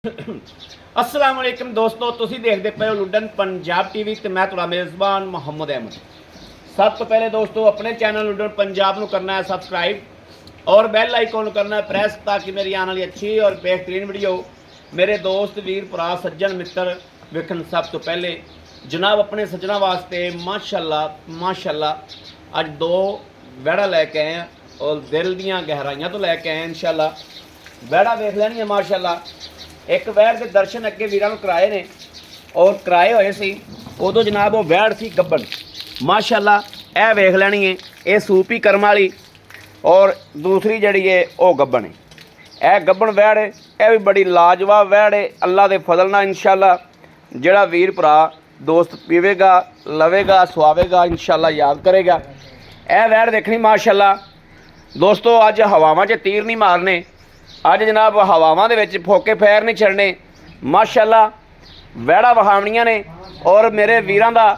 अस्सलाम वालेकुम दोस्तों, तुसीं देखते पे हो लुडन पंजाब टीवी ते मैं तुहाडा मेज़बान मुहम्मद अहमद। सब तो पहले दोस्तों अपने चैनल लुडन पंजाब को करना है सबसक्राइब और बैल आइकॉन करना है प्रेस, ताकि मेरी आने वाली अच्छी और बेहतरीन वीडियो मेरे दोस्त वीर भरा सज्जन मित्र वेखन। सब तो पहले जनाब अपने सज्जना वास्ते माशाल्लाह माशाल्लाह अज दो वैड़ा लैके आए हैं और दिल दियाँ गहराइयाँ तो लैके आए हैं। इंशाल्लाह वैड़ा वेख लैनी है माशाल्लाह। एक वैड़ के दर्शन अगे वीरां नूं कराए ने और कराए हुए सी उदों जनाब वो वैड़ सी गब्बन माशाल्लाह। यह वेख लैनी है, ये सूप ही करम वाली और दूसरी जड़ी है वह गब्बन है। यह गब्बन वैड़ है, यह भी बड़ी लाजवाब वैड़ है। अल्लाह के फजल नाल इंशाल्लाह जिहड़ा वीर भरा दोस्त पीवेगा लवेगा सुआवेगा इंशाल्लाह याद करेगा। यह वैड़ देखनी माशाल्लाह। दोस्तों अज हवावां 'च तीर नहीं मारने, अज जनाब हवावां दे विच फोके फैर नहीं छड़ने माशाल्लाह। वैड़ा वहावणियां ने और मेरे वीरां दा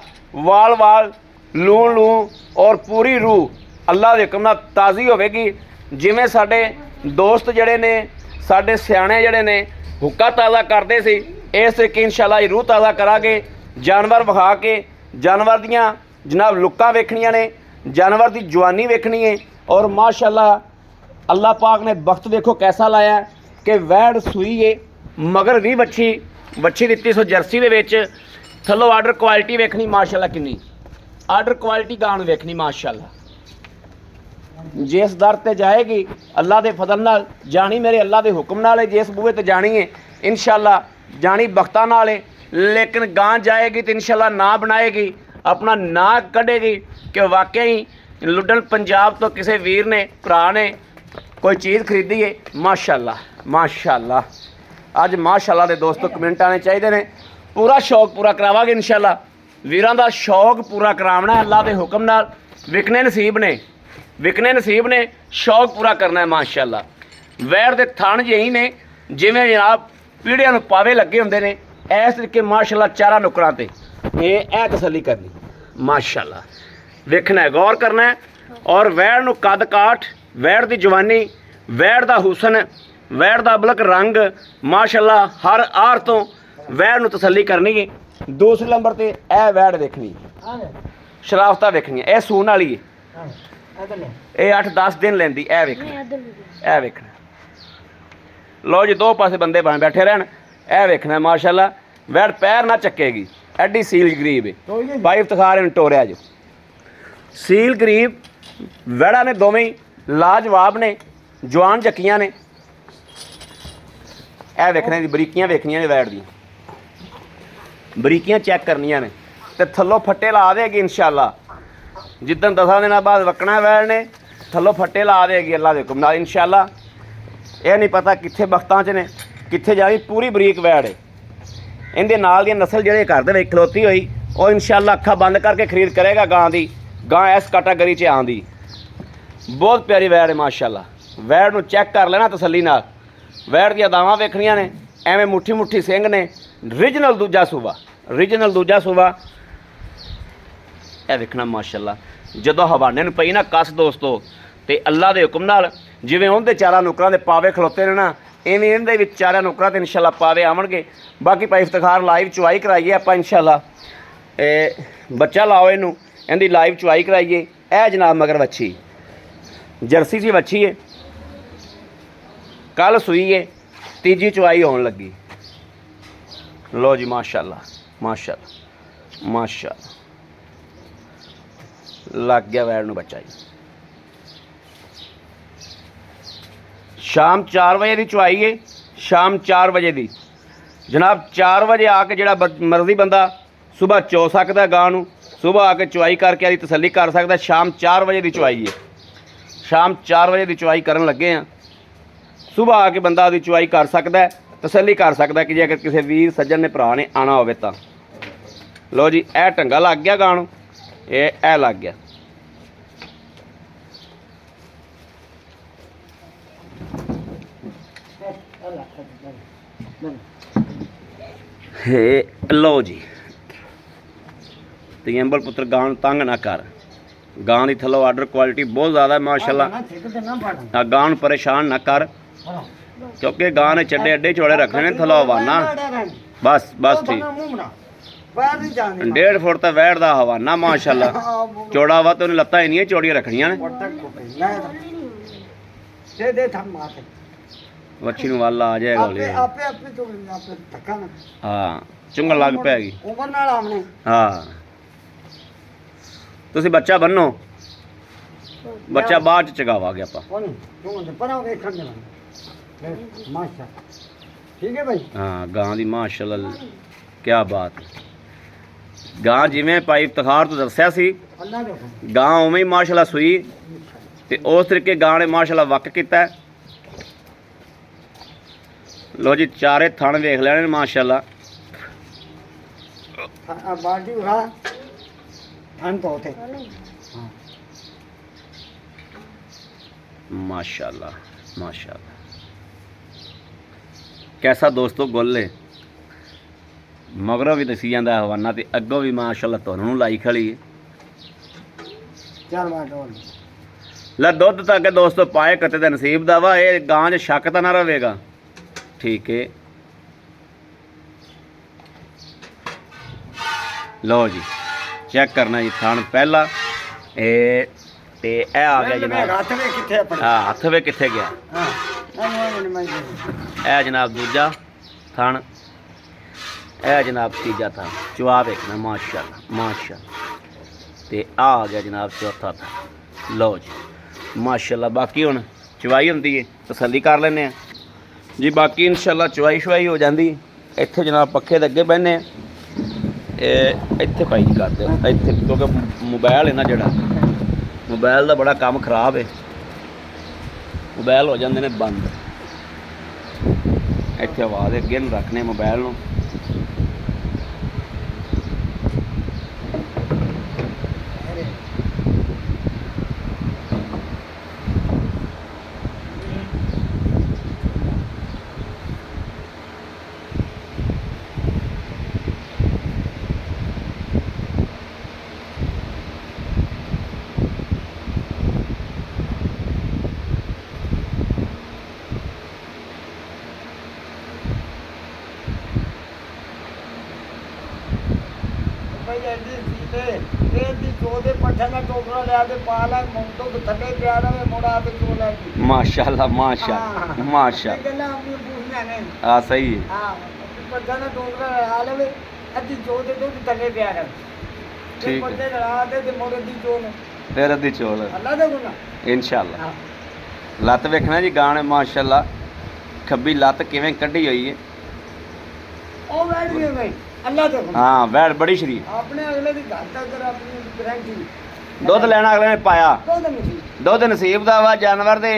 वाल वाल लूण लूण और पूरी रूह अल्लाह दे हुक्म नाल ताज़ी होवेगी। जिवें साडे दोस्त जड़े ने साडे सियाणे जड़े ने हुक्का ताज़ा करते सी, इस तरीके इंशाल्लाह रूह ताज़ा करांगे। जानवर विखा के जानवर दियां जनाब लुक्कां वेखणियां ने, जानवर की जवानी वेखनी है और माशाल्लाह अल्लाह पाक ने वक्त देखो कैसा लाया कि वैड़ सूई है मगर भी बच्ची दिती सो जर्सी दे विच थल्लों आर्डर क्वालिटी वेखनी माशाल्लाह। किन्नी आर्डर क्वालिटी गान वेखनी माशाल्लाह। जिस दर ते जाएगी अल्लाह के फजल नाल जानी मेरे अल्लाह के हुक्म नाल है। जिस बूहे ते जानी है इंशाल्लाह जानी बख्तां नाल है, लेकिन गां जाएगी तो इंशाल्लाह ना बनाएगी, अपना ना कढ़ेगी कि वाकई लुडन पंजाब तो किसी वीर ने भरा ने कोई चीज़ खरीदी है माशाल्लाह माशाल्लाह। अज माशाल्लाह दे दोस्तों कमेंट आने चाहिए ने, पूरा शौक पूरा करावांगे इंशाल्लाह। वीरां दा शौक पूरा करावना है अल्लाह के हुक्म नाल। विकने नसीब ने शौक पूरा करना है माशाल्लाह। वैड़ दे थण यही ने जिवें जनाब पीढ़ियां नूं पावे लगे हुंदे ने, इस तरीके माशाल्लाह चारा नुकरां ते ए तसल्ली करनी माशाल्लाह। वेखना है, गौर करना है और वैड़ नूं कद काठ, वैड़ की जवानी, वैड़ का हुसन, वैड़ का अबलक रंग माशाल्लाह हर आर तो वैड़ नूं तसल्ली करनी है। दूसरे नंबर पर यह वैड़ देखनी शराफता वेखनी, यह सून वाली है, यह 8-10 दिन लेंदी। यह वेखना लो जी, दो पासे बंदे बैठे रहन। यह वेखना माशाल्लाह। वैड़ पैर ना चकेगी, एडी सील गरीब है। भाई इफ्तिखार इन टोरिया जो सील गरीब वैड़ा ने दोवें लाजवाब ने, जवान जक्कियां ने। यह वेखने दी बरीकियां वेखनियां ने, वैड़ दी बरीकियां चैक करनियां ने ते थल्लों फट्टे ला देगी इंशाल्लाह। जिद्दन 10 दिन बाद वकना वैड़ ने थल्लों फट्टे ला देगी अल्लाह दे हुक्म नाल इंशाल्लाह। यह नहीं पता कित्थे बख्तां च ने कित्थे जानी, पूरी बरीक वैड़ है। इहदे नाल दी नस्ल जिहड़े घर दे विच खलोती होई और इंशाल्लाह अक्खां बंद करके खरीद करेगा गां दी। गां इस कैटागरी च आंदी बहुत प्यारी वैड़ है माशाल्लाह। वैड़ नूं चैक कर लेना तसल्ली नाल। वैड़ दी अदावां वेखणियां ने, एवें मुट्ठी मुट्ठी सिंह ने, रीजनल दूजा सूबा यह वेखना माशाल्लाह। जदों हवाने नूं पई ना कस दोस्तों ते अल्लाह दे हुक्म नाल जिवें उहदे चारा नुकरां दे पावे खलोते ने ना, इवें इहदे विच चारा नुकरां ते इंशाल्लाह पावे आवणगे। बाकी भाई इफ्तिखार लाइव चुवाई कराइए आपां इंशाल्लाह। बच्चा लाओ इनू, इहदी लाइव चुवाई कराइए। यह जनाब मगर बच्ची जर्सी सी बच्ची है, कल सूई है, तीजी चुवाई होने लगी। लो जी माशाल्लाह माशाल्लाह माशाल्लाह लग गया वैड़ नूं बच्चा जी। शाम 4 बजे की चुवाई है, शाम 4 बजे की जनाब। 4 बजे आके जिहड़ा मर्जी बंदा सुबह चो सकता गां नूं, सुबह आके चुवाई करके आदि तसल्ली कर सकता। शाम 4 बजे की चुवाई है, शाम 4 बजे की चुवाई करन लगे हैं। सुबह आके बंदा आदि चुवाई कर सकता है, तसल्ली कर सकता है कि जे अगर किसी वीर सज्जन ने भरा ने आना होवे तां। लो जी यह ढंगा लग गया गां नूं, यह लग गया। लो जी ते अंबल पुत्र गां तंग ना कर। गां की थल्लों आर्डर क्वालिटी बहुत ज़्यादा है माशाल्लाह। गां परेशान ना कर, क्योंकि गां ने चड्डे अड्डे चौड़े रखने ने थलो हवाना बस बस ठीक 1.5 फुट तो वैड़ दा हवाना माशाल्लाह चौड़ा वा तो लत्तां इन्नियां चौड़ियां रखनियां ने वच्छी नूं वल आ जाएगा हौली हाँ चुंगन लग पैगी हाँ तुसीं बच्चा बन्नो बच्चा बाद च चगावांगे आपां ठीक है भाई हाँ गां दी माशाल्लाह क्या बात है गां जिवें भाई इफ्तिखार तो दस्सिया सी अल्लाह दे गां उवें ही माशाल्लाह सूई ते उस तरीके गां ने माशाल्लाह वक कीता है। लो जी चारे थण वेख लेने माशाल्लाह बाल्टी उठा थान तो होते माशाल्लाह माशाल्लाह कैसा दोस्तों गोले मगरों भी दसी जाता हवाना तो अगों भी माशाल्लाह तुहानू लाई खड़ी है। चल बात और ला दुध तक दोस्तों पाए कते दे नसीब दा वा ये गां च शक तो ना रहेगा ठीक है। लो जी चेक करना जी थान पहला ए ते ए आ गया जनाब हाथ में किथे अपने हाँ हथ वे किथे गया हां ए जनाब दूजा थान ए जनाब तीजा था चुआ वेखना माशाल्लाह माशाल्लाह ते आ गया जनाब चौथा था। लो जी माशाल्लाह बाकी हुण चवाई हुंदी है तसल्ली कर लैने जी बाकी इंशाल्लाह चवाई शवाई हो जाती इत्थे जनाब पक्खे दे अगे बहने इत्थे भाई जी करदे इत्थे क्योंकि मोबाइल है ना जड़ा मोबाइल का बड़ा काम खराब है मोबाइल हो जाते हैं बंद इत्थे आवाज़ अगे नहीं रखने मोबाइल नूं माशाल्लाह माशाल्लाह माशाल्लाह हाँ सही है ठीक है फिर अद्धी चोल इंशाल्लाह लत्त वेखना जी गाने माशाल्लाह खब्बी लत्त किवें कड्ढी हुई है हाँ वैड़ बड़ी शरीफ अपने अगले दी घाट अगर अपनी गारंटी दुध लेना अगले ने पाया दुध नसीब दा वा जानवर दे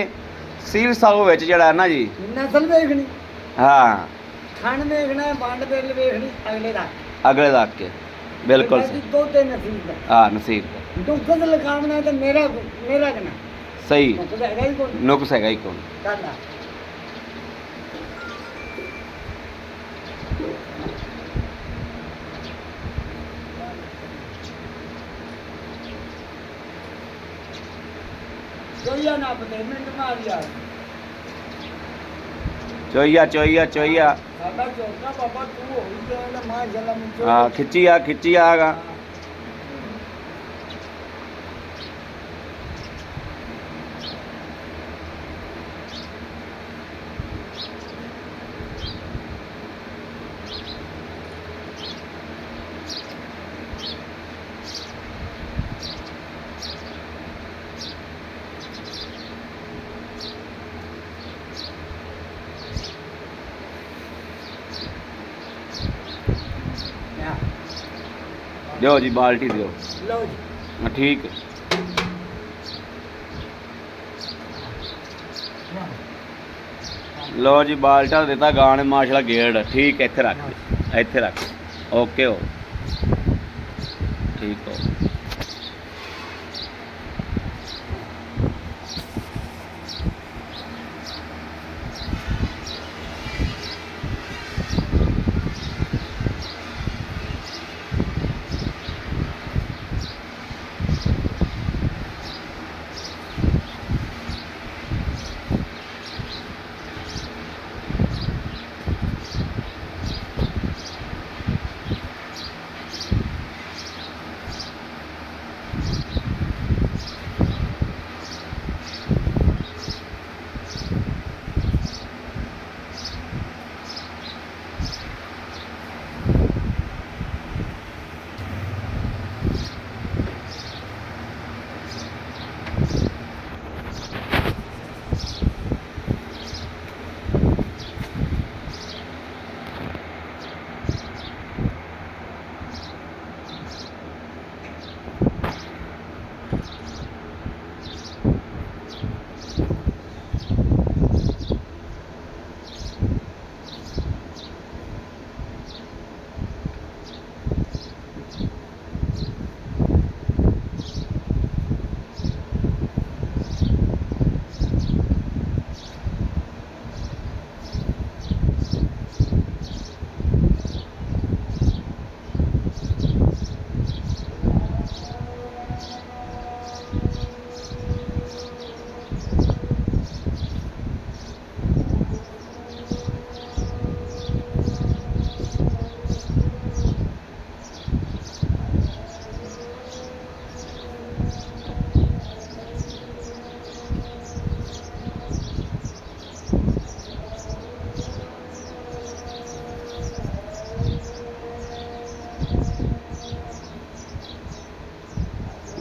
सील साऊ विच जड़ा है ना जी नस्ल देखनी हाँ खान देखना है बांड बेल देखनी अगले तक के बिल्कुल सही दो ते नसीब दा हाँ नसीब दा दुख दा लगावना है तो मेरा कना सही नुक्स हैगा ही कोई नुक्स हैगा ही कोई करना चोइया ना पते मिनट मार यार चोइया चोइया चोइया साडा चौथा बाबा तू हो ही जाएगा माशाल्लाह मुझे हाँ खिच्ची आगा दो जी बाल्टी दो लो जी हाँ ठीक है लो जी बाल्टा देता गाने माशाल्लाह गेड़ ठीक है इत्थे रख ओके हो ठीक हो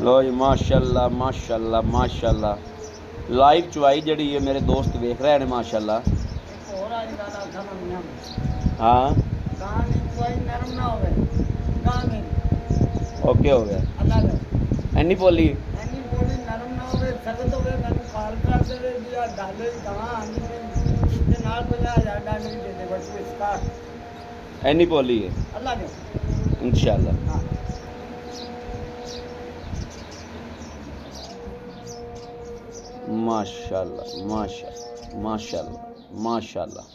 लो जी माशाल्लाह माशाल्लाह माशाल्लाह लाइव चुवाई जड़ी है मेरे दोस्त देख रहे हैं माशाल्लाह। एक और आज गाना था ना हाँ गाने कोई नरम ना होवे गाने ओके हो गया अल्लाह का एनी बोली एनी बॉडी नरम ना होवे सख्त होवे मैंने खाल कर दे दिया डाले कहां आनी के नाल 50,000 डाले दे दे बस इसका एनी बोली है अल्लाह का इंशाल्लाह। हां माशाल्लाह माशाल्लाह माशाल्लाह माशाल्लाह।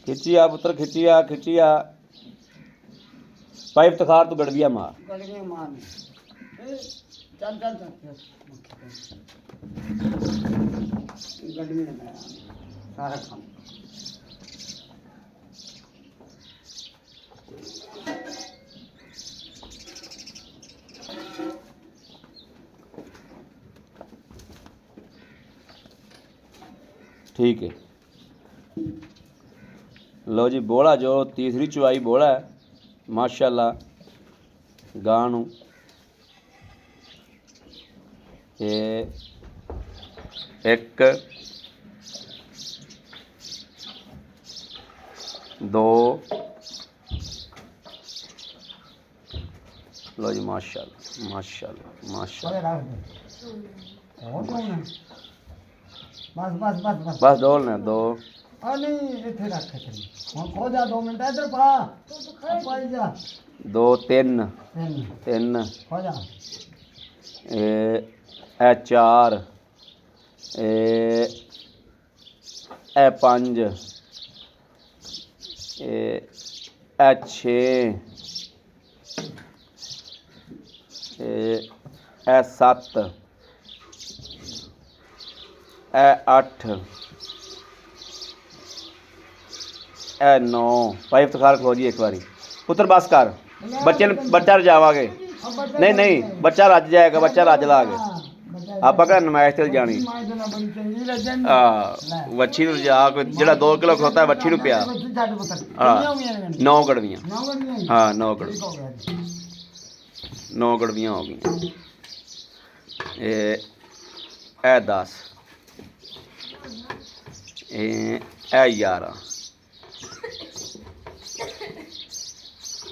खिचिया पुत्र खिचिया खिचिया पाइप तखार तू गड़बिया मार गड़ियां मार चल चल चल गड़ियां में सारा काम ठीक है। लो जी बोला जो तीसरी चुवाई बोला है माशाल्लाह गानू ये एक दो लो जी माशाल्लाह माशाल्लाह माशाल्लाह बस बस बस बस बस डोलने दो अरे इथे रख के हम खो जा 2 मिनट इधर पा पाई जा दो तीन तीन तीन खो जा ए चार ए पंज ए छे ए सत्त ए अठ ए नौ पाइप तखार खलो जी एक बारी पुत्र बस कर बच्चे बच्चा रजावागे नहीं नहीं बच्चा रज जाएगा बच्चा रज लागे आप नमाइश ते जानी वच्छी रजा जो 2 किलो खलोता है वच्छी पिया हाँ 9 गड़वियाँ हाँ 9 गड़वियाँ 9 गड़वियाँ हो गई ए 10 ए 11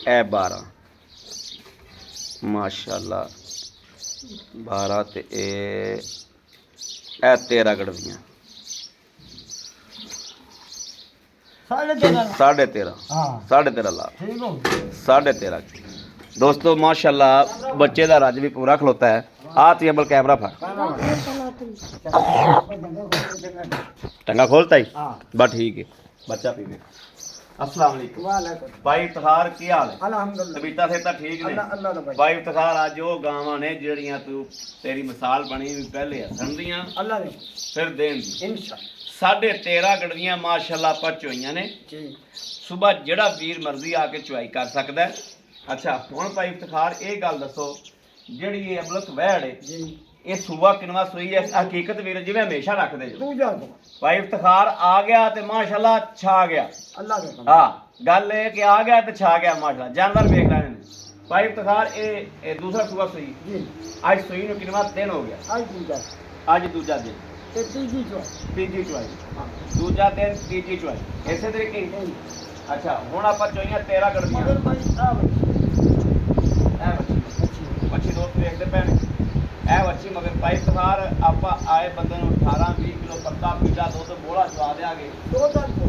ए 12 माशाल्लाह 12 ते ए 13 गड़वियाँ 13.5 हाँ 13.5 लाख ठीक हो 13.5 दोस्तों माशाल्लाह बच्चे का रज भी पूरा खलोता है। आ तेबल कैमरा फड़ टंगा खोलता ही बस ठीक है बच्चा पीवे। अस्सलाम वालेकुम वालेकुम भाई इफ्तार की हाल है अल्हम्दुलिल्लाह तबीयत से तो ठीक ने अल्लाह दा भाई भाई इफ्तार आज वो गावां ने जड़ियां तू तेरी मिसाल बनी हुई पहले हसन दियां अल्लाह दे फिर देन दी इंशाअल्लाह 13.5 गड़वियां माशाल्लाह पर चोईयां ने जी सुबह जड़ा वीर मर्जी आके चुआई कर सकदा है। अच्छा हुण भाई इफ्तार ये गल दसो जड़ी ये अमलत वहड़ है जी ये सुबह किनवा सुई है हकीकत वीर जिवें हमेशा रखदे जो तू जा तो भाई इफ्तार आ गया ते माशाल्लाह छा गया अल्लाह दे हाँ गल है कि आ गया तो छा गया माशाल्लाह जानवर वेख रहे हैं भाई इफ्तार ये दूसरा सुबह सुई जी आज सुई नु किनवा दिन हो गया आज तू जा आज दूजा दिन ते तीजी जो तीजी चुआई हां दूजा दिन तीजी चुआई इसे तरीके ही। अच्छा हुण आपां चोईयां 13 गड़वियां मगर भाई साहब ए बच्ची दोस्त देखते पैन ए बच्ची मगर भाई इफ्तार आपां आए बंदे नु 18-20 किलो पत्ता पीला दुध बोला चवा देंगे 2 दिन को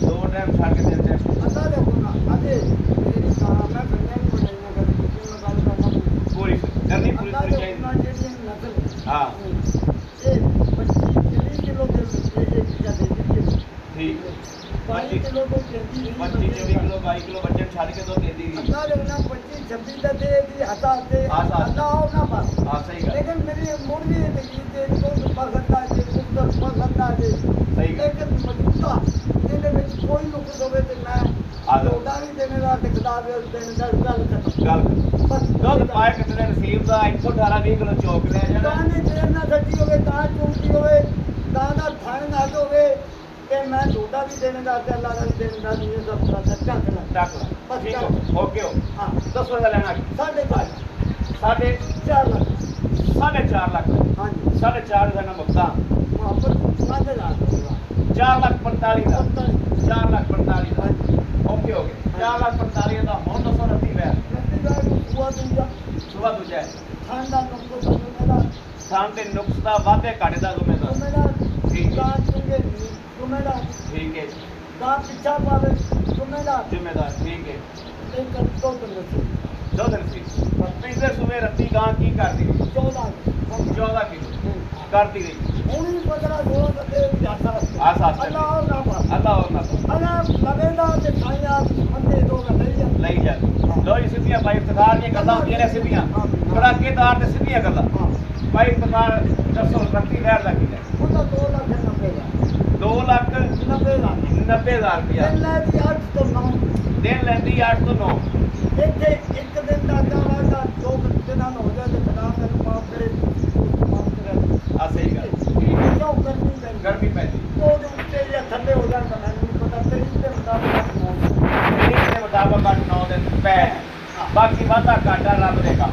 2 टाइम छड़ के देते अल्लाह दे गुना अजे तेरी काम मैं करने को नहीं कर किसी में गल करना पूरी करनी पूरी अल्लाह दे चाहिए गुना जेडी नस्ल हाँ ए 25 किलो दे एक चीज दे दी ठीक 22 किलो को देती 25-24 किलो 22 किलो बच्चे छड़ के तो दे दी अल्लाह दे गुना 25-26 दा दे दी हता हाँ, हाँ। अल्लाह हो ना पास हाँ सही गल लेकिन मेरी मुर्गी है कि तो पकड़ता है ਤਾਂ ਪਸੰਦ ਆ ਜੇ ਸਹੀ ਗੱਲ। ਲੇਕਿਨ ਮੌਜੂਦਾ ਇਹਦੇ ਵਿੱਚ ਕੋਈ ਨੁਕਸ ਹੋਵੇ ਤੇ ਮੈਂ ਲੋਡਾ ਵੀ ਦੇਣੇ ਦਾ ਤੇ ਖਿਤਾਬ ਦੇਣ ਦਾ ਗੱਲ ਖਤਮ। ਗੱਲ ਬਸ ਦੁੱਧ ਪਾਏ ਕਿਤੇ ਨਸੀਬ ਦਾ ਇੱਥੋਂ 18-20 ਕਿਲੋ ਚੌਕ ਲਿਆ ਜਾਣਾ। ਗਾਂ ਨੇ ਦੇਰ ਨਾ ਸੱਜੀ ਹੋਵੇ, ਗਾਂ ਚੁੰਗੀ ਹੋਵੇ, ਗਾਂ ਦਾ ਥਣ ਨਾ ਹੋਵੇ ਤੇ ਮੈਂ ਲੋਡਾ ਵੀ ਦੇਣੇ ਦਾ ਤੇ ਅੱਲਾ ਦਾ ਵੀ ਦੇਣੇ ਦਾ ਨਹੀਂ ਇਹ ਸਭ ਦਾ ਸੱਚਾ ਖਲਾ। ਟੱਕ ਲਾ ਬਸ ਠੀਕ ਕਰ। ਹੋ ਓਕੇ ਹੋ ਹਾਂ ਦੱਸੋ ਇਹਦਾ ਲੈਣਾ ਕੀ? 4.5 ਸਾਢੇ 4 ਲੱਖ 4.5 ਲੱਖ ਹਾਂਜੀ 4.5 ਦਾ ਨਾ ਮੁਕਤਾ ਮੁਹੱਬਤ 5,000 4,45,000 ਦਾ 4,45,000 ਦਾ ਹਾਂਜੀ ਓਕੇ ਹੋ ਗਏ 4,45,000 ਦਾ ਹੁਣ ਦੱਸੋ ਰੱਤੀ ਵੈ ਨੰਦੀ ਦਾ ਹੁਆ ਦੂਜਾ ਸੁਬਾ ਦੂਜਾ ਹੈ ਖਾਨ ਦਾ ਨੁਕਸ ਤੋਂ ਮੇਰਾ ਥਾਂ ਤੇ ਨੁਕਸ ਦਾ ਵਾਧੇ ਘਾਟੇ ਦਾ ਜ਼ਿੰਮੇਦਾਰ ਤੋਂ ਮੇਰਾ ਠੀਕ ਗਾਂ ਹੈ ਚੁੰਗੇ ਤੋਂ ਮੇਰਾ ਠੀਕ ਹੈ ਗਾਂ ਪਿੱਛਾ ਪਾਵੇ ਤੋਂ ਮੇਰਾ ਜ਼ਿੰਮੇਦਾਰ ਠੀਕ ਹੈ ਇੱਕ ਤੋਂ ਨਸੀ ਦੋ ਦਿਨ ਸੀ ਪਿਛਲੇ ਸਵੇਰ ਰੱਤੀ ਗਾਂ ਕੀ ਕਰਦੀ 14 14 ਕਿਲੋ ਕਰਦੀ ਰਹੀ ਹੁਣ ਵੀ 15 16 ਬੰਦੇ ਜਾਤਾ ਆਸ ਅੱਲਾਹ ਹੋਰ ਨਾ ਪਾ ਅੱਲਾਹ ਹੋਰ ਨਾ ਅਗਰ ਲਵੇਦਾ ਤੇ ਸਾਇਆ ਬੰਦੇ ਦੋ ਗੱਲੇ ਲਈ ਜਾ ਲੋ ਜੀ ਸਿੱਧੀਆਂ ਭਾਈ ਇਫਤਖਾਰ ਦੀਆਂ ਗੱਲਾਂ ਹੁੰਦੀਆਂ ਨੇ ਸਿੱਧੀਆਂ ਕੜਾਕੇਦਾਰ ਤੇ ਸਿੱਧੀਆਂ ਗੱਲਾਂ ਭਾਈ ਇਫਤਖਾਰ ਦੱਸੋ ਰੱਤੀ ਲੈਣ ਲੱਗੀ ਹੈ ਉਹਦਾ 2 ਲੱਖ 90,000 2 ਲੱਖ 90,000 90,000 ਰੁਪਇਆ ਦਿਨ ਲੈ ਦੀ 8 ਤੋਂ 9 ਦਿਨ ਲੈਂਦੀ 8 ਤੋਂ 9 ਇੱਥੇ ਇੱਕ ਦਿਨ ਦਾ ਵਾਦਾ 2 ਦਿਨਾਂ ਨੂੰ ਹੋ ਜਾਏ ਤੇ ਖੁਦਾ ਮੈਨੂੰ ਮਾਫ ਕਰੇ ਮਾਫ ਕਰੇ ਆ ਸਹੀ ਗੱਲ ਠੀਕ ਹੈ ਕਿਉਂ ਕਰਨੀ ਪੈਂਦੀ ਗਰਮੀ ਪੈਂਦੀ ਉਹ ਦਿਨ ਤੇ ਜਾਂ ਥੱਲੇ ਹੋ ਜਾਣ ਤਾਂ ਮੈਨੂੰ ਨਹੀਂ ਪਤਾ ਤਰੀਕ ਦੇ ਮੁਤਾਬਕ ਤਰੀਕ ਦੇ ਮੁਤਾਬਕ 8-9 ਦਿਨ ਪੈ ਬਾਕੀ ਵਾਧਾ ਘਾਟਾ ਰੱਬ ਦੇ ਕੰਮ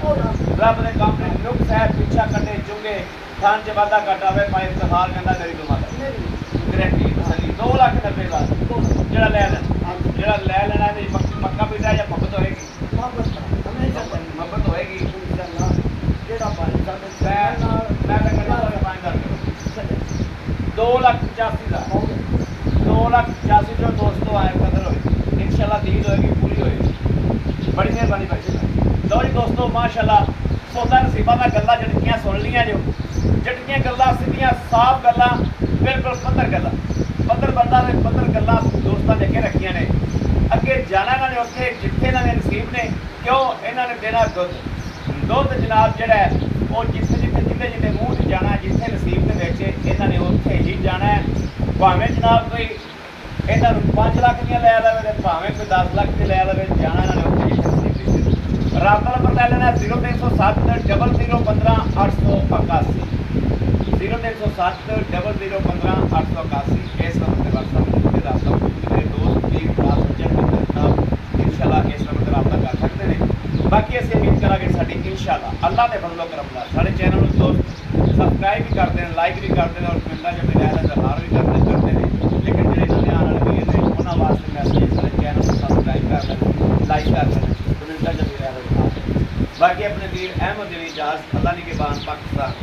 ਰੱਬ ਦੇ ਕੰਮ ਨੇ ਨੁਕਸ ਹੈ ਪਿੱਛਾ ਕੱਟੇ ਚੁੰਗੇ ਥਾਂ ਚ ਵਾਧਾ ਘਾਟਾ ਹੋਵੇ ਭਾਈ ਇਫਤਖਾਰ ਕਹਿੰਦਾ ਮੇਰੀ ਦੁਮਾਦਾ ਗਰੰਟੀ ਤਸੱਲੀ 2,90,000 ਜਿਹੜਾ ਲੈ ਲੈਣਾ ਜਿਹੜਾ ਲੈ ਲੈਣਾ ਇਹਦੀ ਮੱਕਾ ਪੀਟਾ ਜਾਂ ਮੁਹੱਬਤ ਹੋਏਗੀ ਮੁਹੱਬਤ ਹੋਏਗੀ ਜਿਹੜਾ ਭਾਈ ਸਾਡੇ ਮੈਂ ਤਾਂ ਕਹਿੰਦਾ 2,85,000 ਦਾ 2,85,000 ਜੋ ਦੋਸਤੋ ਆਏ ਕਦਰ ਹੋਏ ਇਨਸ਼ਾਅੱਲਾ ਦੀਦ ਹੋਏਗੀ ਪੂਰੀ ਹੋਏਗੀ ਬੜੀ ਮਿਹਰਬਾਨੀ ਭਾਈ ਲੋ ਜੀ ਦੋਸਤੋ ਮਾਸ਼ਾਅੱਲਾ ਸੌਦਾ ਨਸੀਬਾਂ ਦਾ ਗੱਲਾਂ ਜਿਹੜੀਆਂ ਸੁਣ ਲੀਆਂ ਜੋ ਜਿਹੜੀਆਂ ਗੱਲਾਂ ਸਿੱਧੀਆਂ ਸਾਫ਼ ਗੱਲਾਂ ਬਿਲਕੁਲ ਪੱਧਰ ਬੰਦਾ ਨੇ ਪੱਧਰ ਗੱਲਾਂ ਦੋਸਤਾਂ ਦੇ ਅੱਗੇ ਰੱਖੀਆਂ ਨੇ ਅੱਗੇ ਜਾਣਾ ਇਹਨਾਂ ਨੇ ਉੱਥੇ ਜਿੱਥੇ ਇਹਨਾਂ ਦੇ ਨਸੀਬ ਨੇ ਕਿਉਂ ਇਹਨਾਂ ਨੇ ਦੇਣਾ ਦੁੱਧ ਜਨਾਬ ਜਿਹੜਾ ਹੈ ਉਹ ਜਿੱਥੇ ਮੂੰਹ 'ਚ ਜਾਣਾ ਜਿੱਥੇ ਨਸੀਬ ਦੇ ਵਿੱਚ ਇਹਨਾਂ ਨੇ ਉੱਥੇ ਹੀ ਜਾਣਾ ਹੈ ਭਾਵੇਂ ਜਨਾਬ ਕੋਈ ਇਹਨਾਂ ਨੂੰ 5 ਲੱਖ ਦੀਆਂ ਲੈ ਲਵੇ ਤੇ ਭਾਵੇਂ ਕੋਈ 10 ਲੱਖ ਦੀ ਲੈ ਲਵੇ ਜਾਣਾ ਇਹਨਾਂ ਨੇ ਉੱਥੇ ਜਿੱਥੇ ਨਸੀਬ ਦੇ ਰਾਬਤਾ ਨੰਬਰ ਲੈ ਲੈਣਾ 0307 0015 881 0307 0015 881 ਇਸ ਨੰਬਰ ਤੇ WhatsApp ਤੇ ਰਾਬਤਾ ਮੇਰੇ ਦੋਸਤ ਵੀਰ ਭਰਾ ਸੱਜਣ ਮਿੱਤਰ ਇਨਸ਼ਾਅੱਲਾ ਇਸ ਨੰਬਰ ਤੇ ਰਾਬਤਾ ਕਰ ਸਕਦੇ ਨੇ ਬਾਕੀ ਅਸੀਂ ਉਮੀਦ ਕਰਾਂਗੇ ਸਾਡੀ ਇਨਸ਼ਾਅੱਲਾ ਅੱਲਾਹ ਦੇ ਫਜ਼ਲ ਕਰਮ ਨਾਲ ਸਾਡੇ ਚੈਨਲ ਨੂੰ ਦੋਸਤ ਸਬਸਕ੍ਰਾਈਬ ਵੀ ਕਰਦੇ ਨੇ ਲਾਈਕ ਵੀ ਕਰਦੇ ਨੇ ਔਰ ਕਮੈਂਟਾਂ 'ਚ ਮੇਰੇ ਨਾਲ ਜਹਾਰ ਵੀ ਕਰਦੇ ਨੇ ਲੇਕਿਨ ਜਿਹੜੇ ਨਵੇਂ ਆਉਣ ਵਾਲੇ ਵੀਰ ਨੇ ਉਹਨਾਂ ਵਾਸਤੇ ਮੈਸੇਜ ਸਾਡੇ ਚੈਨਲ ਨੂੰ ਸਬਸਕ੍ਰਾਈਬ ਕਰ ਲੈਣ ਲਾਈਕ ਕਰ ਲੈਣ ਕਮੈਂਟਾਂ 'ਚ ਮੇਰੇ ਨਾਲ ਬਾਕੀ अपने वीर अहमद अली जहाज अल्लाह ने के बाद पाकिस्तान